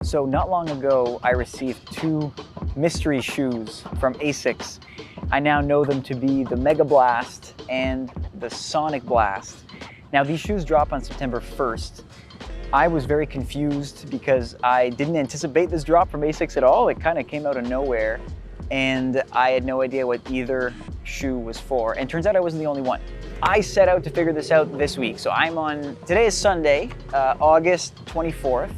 So not long ago, I received two mystery shoes from ASICS. I now know them to be the Megablast and the Sonicblast. Now these shoes drop on September 1st. I was very confused because I didn't anticipate this drop from ASICS at all. It kind of came out of nowhere and I had no idea what either shoe was for. And turns out I wasn't the only one. I set out to figure this out this week. So today is Sunday, August 24th.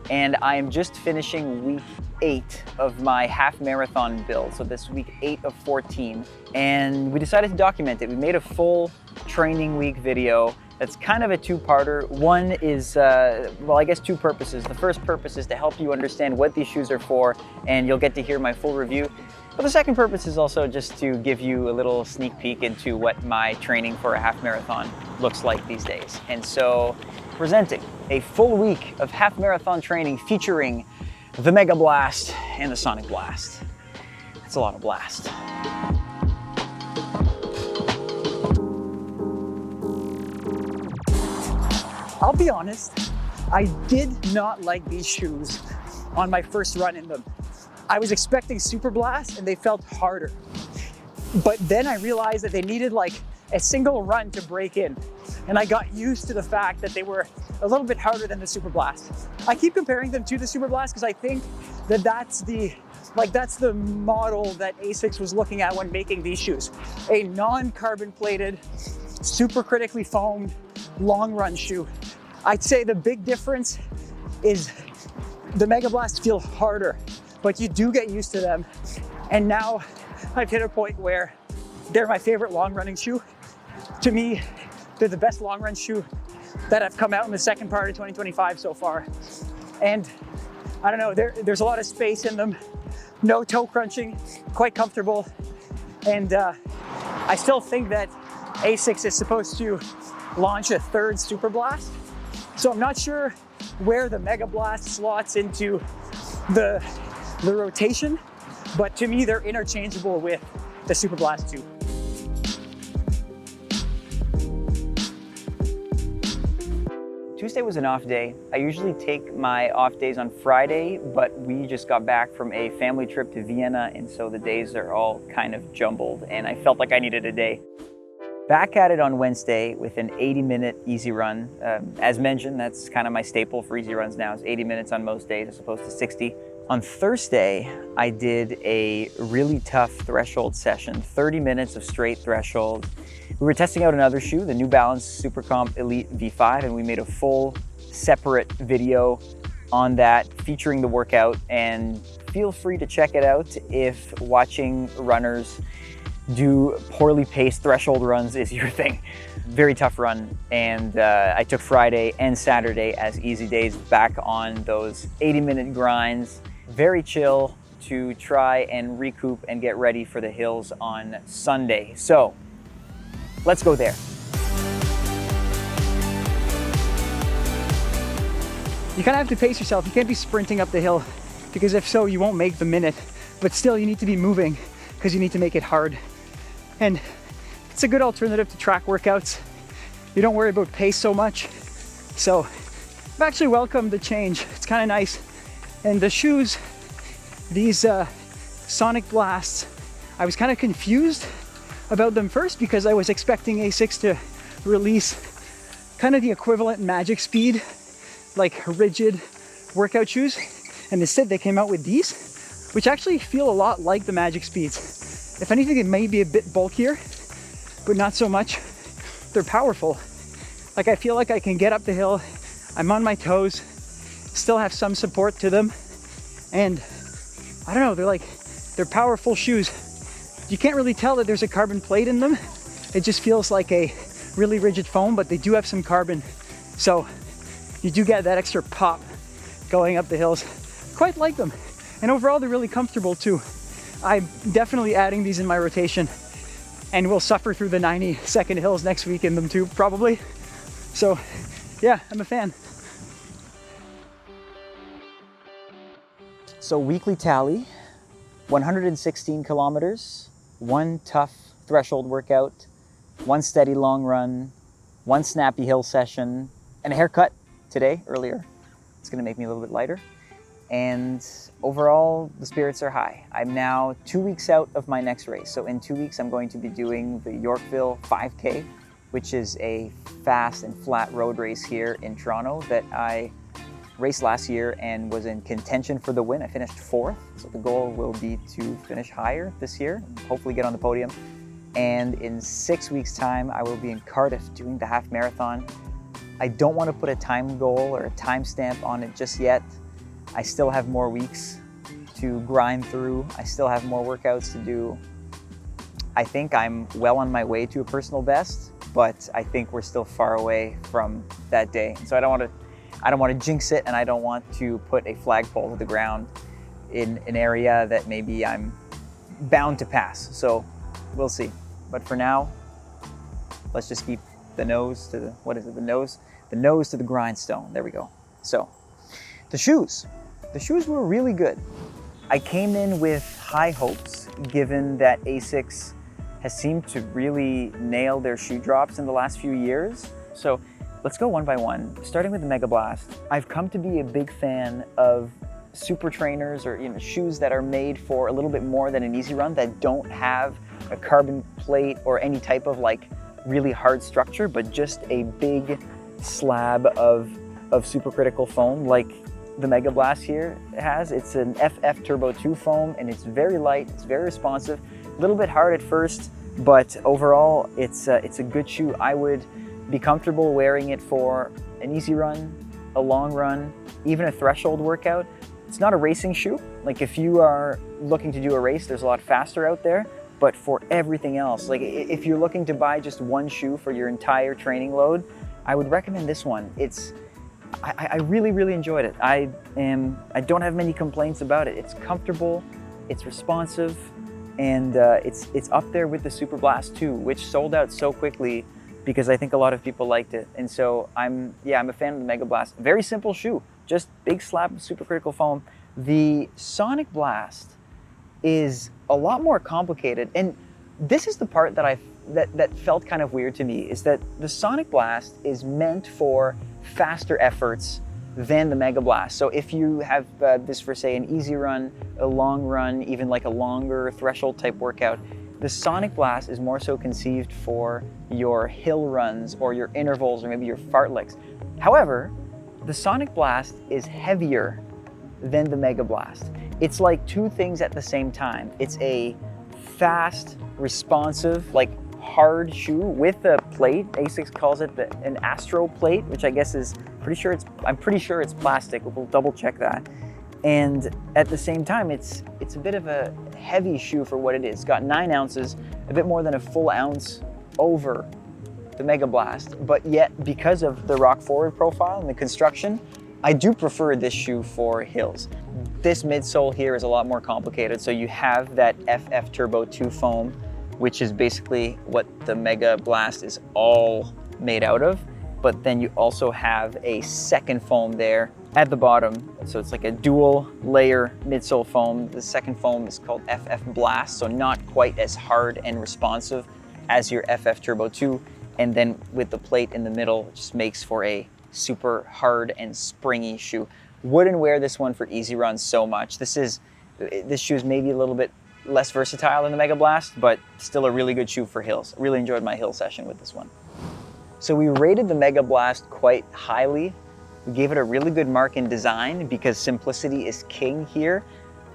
And I am just finishing week 8 of my half marathon build. So this is week 8 of 14. And we decided to document it. We made a full training week video that's kind of a two-parter. One is, well, I guess two purposes. The first purpose is to help you understand what these shoes are for, and you'll get to hear my full review. But the second purpose is also just to give you a little sneak peek into what my training for a half marathon looks like these days. And so, presenting a full week of half marathon training featuring the Megablast and the Sonicblast. It's a lot of blast. I'll be honest, I did not like these shoes on my first run in them. I was expecting Super Blast and they felt harder. But then I realized that they needed like a single run to break in. And I got used to the fact that they were a little bit harder than the Super Blast. I keep comparing them to the Super Blast because I think that that's the model that ASICS was looking at when making these shoes. A non-carbon plated, super critically foamed, long run shoe. I'd say the big difference is the Megablast feel harder, but you do get used to them. And now I've hit a point where they're my favorite long running shoe. To me, they're the best long run shoe that have come out in the second part of 2025 so far. And I don't know, there's a lot of space in them, no toe crunching, quite comfortable. And I still think that ASICS is supposed to launch a third Super Blast. So I'm not sure where the Megablast slots into the rotation, but to me, they're interchangeable with the Super Blast 2. Tuesday was an off day. I usually take my off days on Friday, but we just got back from a family trip to Vienna, and so the days are all kind of jumbled, and I felt like I needed a day. Back at it on Wednesday with an 80-minute easy run. As mentioned, that's kind of my staple for easy runs now, is 80 minutes on most days as opposed to 60. On Thursday, I did a really tough threshold session, 30 minutes of straight threshold. We were testing out another shoe, the New Balance Supercomp Elite V5, and we made a full separate video on that featuring the workout, and feel free to check it out if watching runners do poorly paced threshold runs is your thing. Very tough run, and I took Friday and Saturday as easy days back on those 80-minute grinds. Very chill to try and recoup and get ready for the hills on Sunday. So let's go there. You kind of have to pace yourself. You can't be sprinting up the hill because if so, you won't make the minute. But still, you need to be moving because you need to make it hard. And it's a good alternative to track workouts. You don't worry about pace so much. So I've actually welcomed the change. It's kind of nice. And the shoes, these Sonicblasts, I was kind of confused about them first because I was expecting ASICS to release kind of the equivalent Magic Speed, like rigid workout shoes. And instead they came out with these, which actually feel a lot like the Magic Speeds. If anything, it may be a bit bulkier, but not so much. They're powerful. Like I feel like I can get up the hill, I'm on my toes, still have some support to them. And I don't know, they're powerful shoes. You can't really tell that there's a carbon plate in them. It just feels like a really rigid foam, but they do have some carbon. So you do get that extra pop going up the hills. Quite like them. And overall, they're really comfortable too. I'm definitely adding these in my rotation, and we'll suffer through the 90-second hills next week in them too, probably. So yeah, I'm a fan. So weekly tally, 116 kilometers, one tough threshold workout, one steady long run, one snappy hill session, and a haircut today, earlier. It's gonna make me a little bit lighter. and overall the spirits are high. I'm now 2 weeks out of my next race. So in 2 weeks, I'm going to be doing the Yorkville 5K, which is a fast and flat road race here in Toronto that I raced last year and was in contention for the win. I finished 4th, so the goal will be to finish higher this year, hopefully get on the podium. And in 6 weeks' time, I will be in Cardiff doing the half marathon. I don't want to put a time goal or a time stamp on it just yet. I still have more weeks to grind through. I still have more workouts to do. I think I'm well on my way to a personal best, but I think we're still far away from that day. So I don't want to jinx it, and I don't want to put a flagpole to the ground in an area that maybe I'm bound to pass. So we'll see. But for now, let's just keep the nose to the, the nose to the grindstone. There we go. So the shoes were really good. I came in with high hopes, given that ASICS has seemed to really nail their shoe drops in the last few years. So let's go one by one, starting with the Megablast. I've come to be a big fan of super trainers, or shoes that are made for a little bit more than an easy run, that don't have a carbon plate or any type of like really hard structure, but just a big slab of supercritical foam like the Megablast here has. It's an FF Turbo 2 foam, and it's very light, it's very responsive, a little bit hard at first, but overall it's a good shoe. I would be comfortable wearing it for an easy run, a long run, even a threshold workout. It's not a racing shoe. Like if you are looking to do a race, there's a lot faster out there, but for everything else, like if you're looking to buy just one shoe for your entire training load, I would recommend this one. I really, really enjoyed it. I don't have many complaints about it. It's comfortable, it's responsive, and it's up there with the Superblast 2, which sold out so quickly because I think a lot of people liked it. And so I'm a fan of the Megablast. Very simple shoe, just big slab of supercritical foam. The Sonicblast is a lot more complicated, and this is the part that felt kind of weird to me, is that the Sonicblast is meant for faster efforts than the Megablast. So if you have this for, say, an easy run, a long run, even like a longer threshold type workout, the Sonicblast is more so conceived for your hill runs or your intervals or maybe your fartleks. However, the Sonicblast is heavier than the Megablast. It's like two things at the same time. It's a fast, responsive, like hard shoe with a plate. ASICS calls it an Astro plate, which I guess is I'm pretty sure it's plastic. We'll double check that. And at the same time, it's a bit of a heavy shoe for what it is. It's got 9 ounces, a bit more than a full ounce over the Megablast. But yet, because of the rock forward profile and the construction, I do prefer this shoe for hills. This midsole here is a lot more complicated. So you have that FF Turbo 2 foam, which is basically what the Megablast is all made out of. But then you also have a second foam there at the bottom. So it's like a dual layer midsole foam. The second foam is called FF Blast, so not quite as hard and responsive as your FF Turbo 2. And then with the plate in the middle, it just makes for a super hard and springy shoe. Wouldn't wear this one for easy runs so much. This shoe is maybe a little bit less versatile than the Megablast, but still a really good shoe for hills. I really enjoyed my hill session with this one. So we rated the Megablast quite highly. We gave it a really good mark in design because simplicity is king here.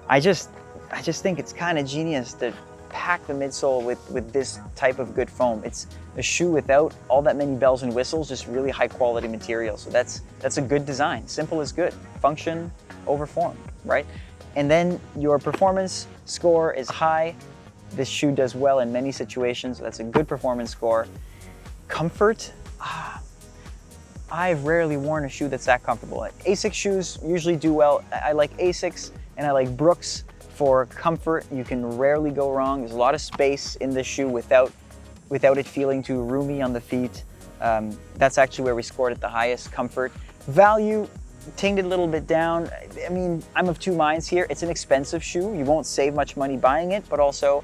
I just think it's kind of genius to pack the midsole with this type of good foam. It's a shoe without all that many bells and whistles, just really high quality material. So that's a good design. Simple is good. Function over form, right? And then your performance score is high. This shoe does well in many situations. So that's a good performance score. Comfort, I've rarely worn a shoe that's that comfortable. ASICS shoes usually do well. I like ASICS and I like Brooks for comfort. You can rarely go wrong. There's a lot of space in the shoe without it feeling too roomy on the feet. That's actually where we scored at the highest. Comfort. Value, tinged it a little bit down. I mean, I'm of two minds here. It's an expensive shoe. You won't save much money buying it, but also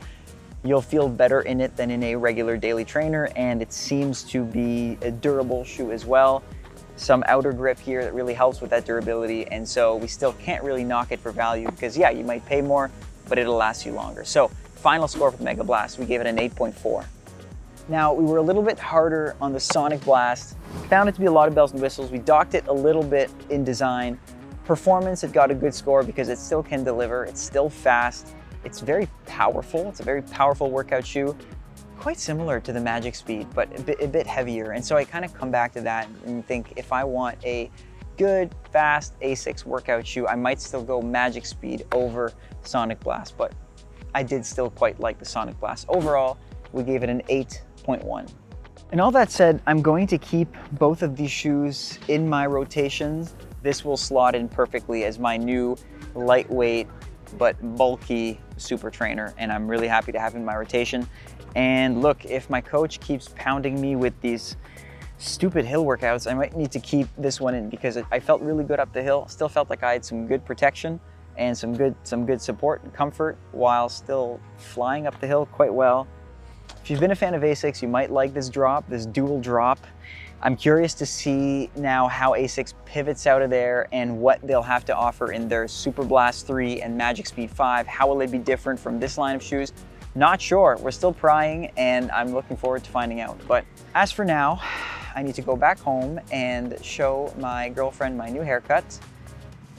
you'll feel better in it than in a regular daily trainer, and it seems to be a durable shoe as well. some outer grip here that really helps with that durability, and so we still can't really knock it for value because yeah, you might pay more, but it'll last you longer. So final score for the Megablast, we gave it an 8.4. Now, we were a little bit harder on the Sonicblast. Found it to be a lot of bells and whistles. We docked it a little bit in design. Performance, it got a good score because it still can deliver. It's still fast. It's very powerful. It's a very powerful workout shoe. Quite similar to the Magic Speed, but a bit heavier. And so I kind of come back to that and think if I want a good, fast ASICS workout shoe, I might still go Magic Speed over Sonicblast, but I did still quite like the Sonicblast. Overall, we gave it an 8.1. And all that said, I'm going to keep both of these shoes in my rotations. This will slot in perfectly as my new lightweight but bulky super trainer, and I'm really happy to have him in my rotation. And look, if my coach keeps pounding me with these stupid hill workouts, I might need to keep this one in because I felt really good up the hill. Still felt like I had some good protection and some good support and comfort while still flying up the hill quite well. If you've been a fan of ASICS, you might like this drop, this dual drop. I'm curious to see now how ASICS pivots out of there and what they'll have to offer in their Superblast 3 and Magic Speed 5. How will they be different from this line of shoes? Not sure. We're still prying, and I'm looking forward to finding out. But as for now, I need to go back home and show my girlfriend my new haircut,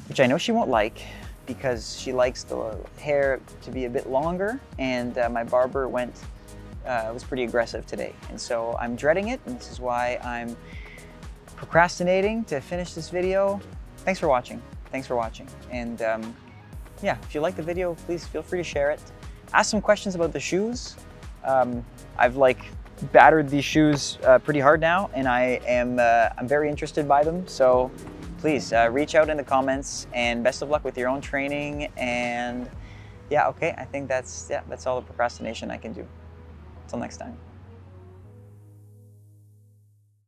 which I know she won't like because she likes the hair to be a bit longer, and my barber was pretty aggressive today. And so I'm dreading it, and this is why I'm procrastinating to finish this video. Thanks for watching. Thanks for watching. And yeah, if you like the video, please feel free to share it. Ask some questions about the shoes. I've battered these shoes pretty hard now, and I'm very interested by them. So please reach out in the comments, and best of luck with your own training. And yeah, okay, I think that's all the procrastination I can do. Until next time.